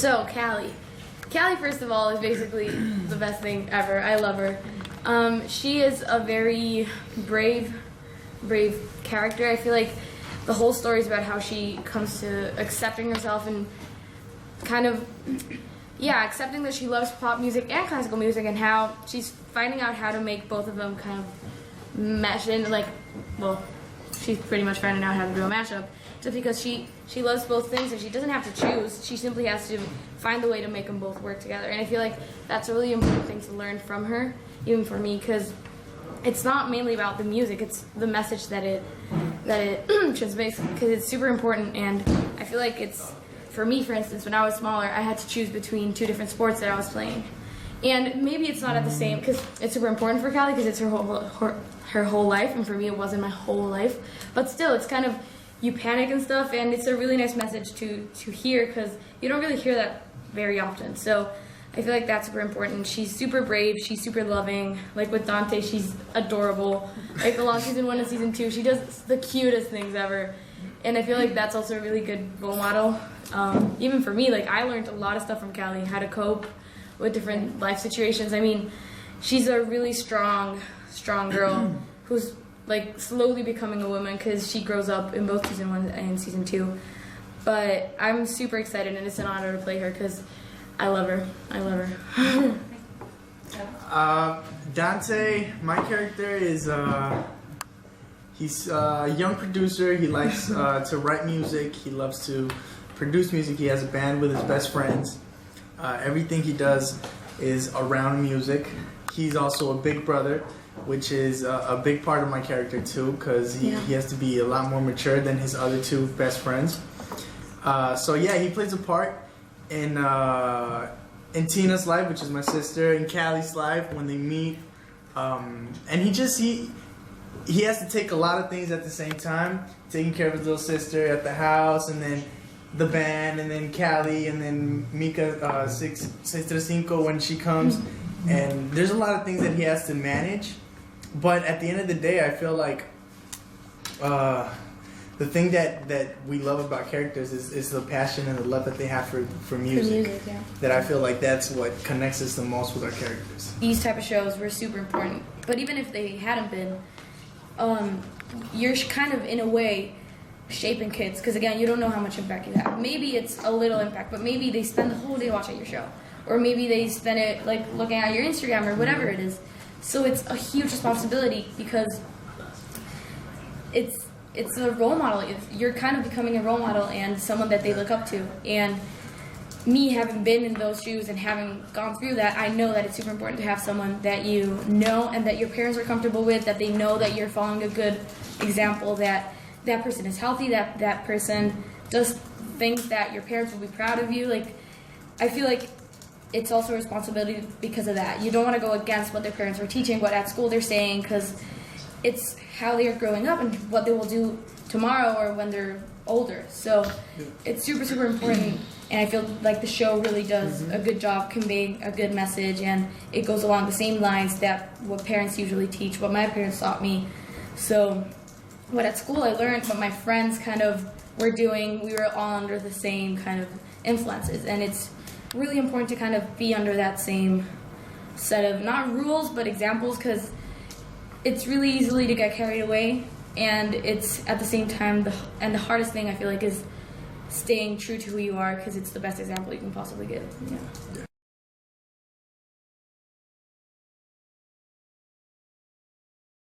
So, Kally. Kally, first of all, is basically the best thing ever. I love her. She is a very brave character. I feel like the whole story is about how she comes to accepting herself and kind of, accepting that she loves pop music and classical music, and how she's finding out how to make both of them kind of mesh in, she's pretty much finding out how to do a mashup, just because she loves both things and she doesn't have to choose. She simply has to find the way to make them both work together. And I feel like that's a really important thing to learn from her, even for me, because it's not mainly about the music, it's the message that it transmits, because it's super important. And I feel like it's, for me, for instance, when I was smaller, I had to choose between two different sports that I was playing. And maybe it's not at the same, because it's super important for Kally, because it's her whole life, and for me it wasn't my whole life. But still, it's kind of, you panic and stuff, and it's a really nice message to hear, because you don't really hear that very often. So I feel like that's super important. She's super brave, she's super loving. Like with Dante, she's adorable. Like along season 1 and season 2, she does the cutest things ever. And I feel like that's also a really good role model. Even for me, like I learned a lot of stuff from Kally, how to cope with different life situations. I mean, she's a really strong girl who's like slowly becoming a woman, because she grows up in both season 1 and season 2. But I'm super excited, and it's an honor to play her, because I love her. Dante, my character is he's a young producer. He likes to write music. He loves to produce music. He has a band with his best friends. Everything he does is around music. He's also a big brother, which is a big part of my character too, because he has to be a lot more mature than his other two best friends. So yeah, he plays a part in Tina's life, which is my sister, in Kally's life when they meet. And he has to take a lot of things at the same time, taking care of his little sister at the house, and then the band, and then Kally, and then Mika 635 when she comes. And there's a lot of things that he has to manage. But at the end of the day, I feel like the thing that we love about characters is the passion and the love that they have for music. That I feel like that's what connects us the most with our characters. These type of shows were super important. But even if they hadn't been, you're kind of, in a way, shaping kids. Because again, you don't know how much impact you have. Maybe it's a little impact, but maybe they spend the whole day watching your show. Or maybe they spend it like looking at your Instagram or whatever it is. So it's a huge responsibility, because it's a role model. You're kind of becoming a role model and someone that they look up to. And me, having been in those shoes and having gone through that, I know that it's super important to have someone that you know and that your parents are comfortable with, that they know that you're following a good example, that that person is healthy, that person does things that your parents will be proud of you. Like, I feel like it's also a responsibility because of that. You don't want to go against what their parents are teaching, what at school they're saying, because it's how they are growing up and what they will do tomorrow or when they're older. So it's super, super important, and I feel like the show really does a good job conveying a good message, and it goes along the same lines that what parents usually teach, what my parents taught me. So what at school I learned, what my friends kind of were doing, we were all under the same kind of influences, and it's really important to kind of be under that same set of, not rules, but examples, because it's really easily to get carried away, and it's at the same time, the hardest thing I feel like is staying true to who you are, because it's the best example you can possibly give. Yeah.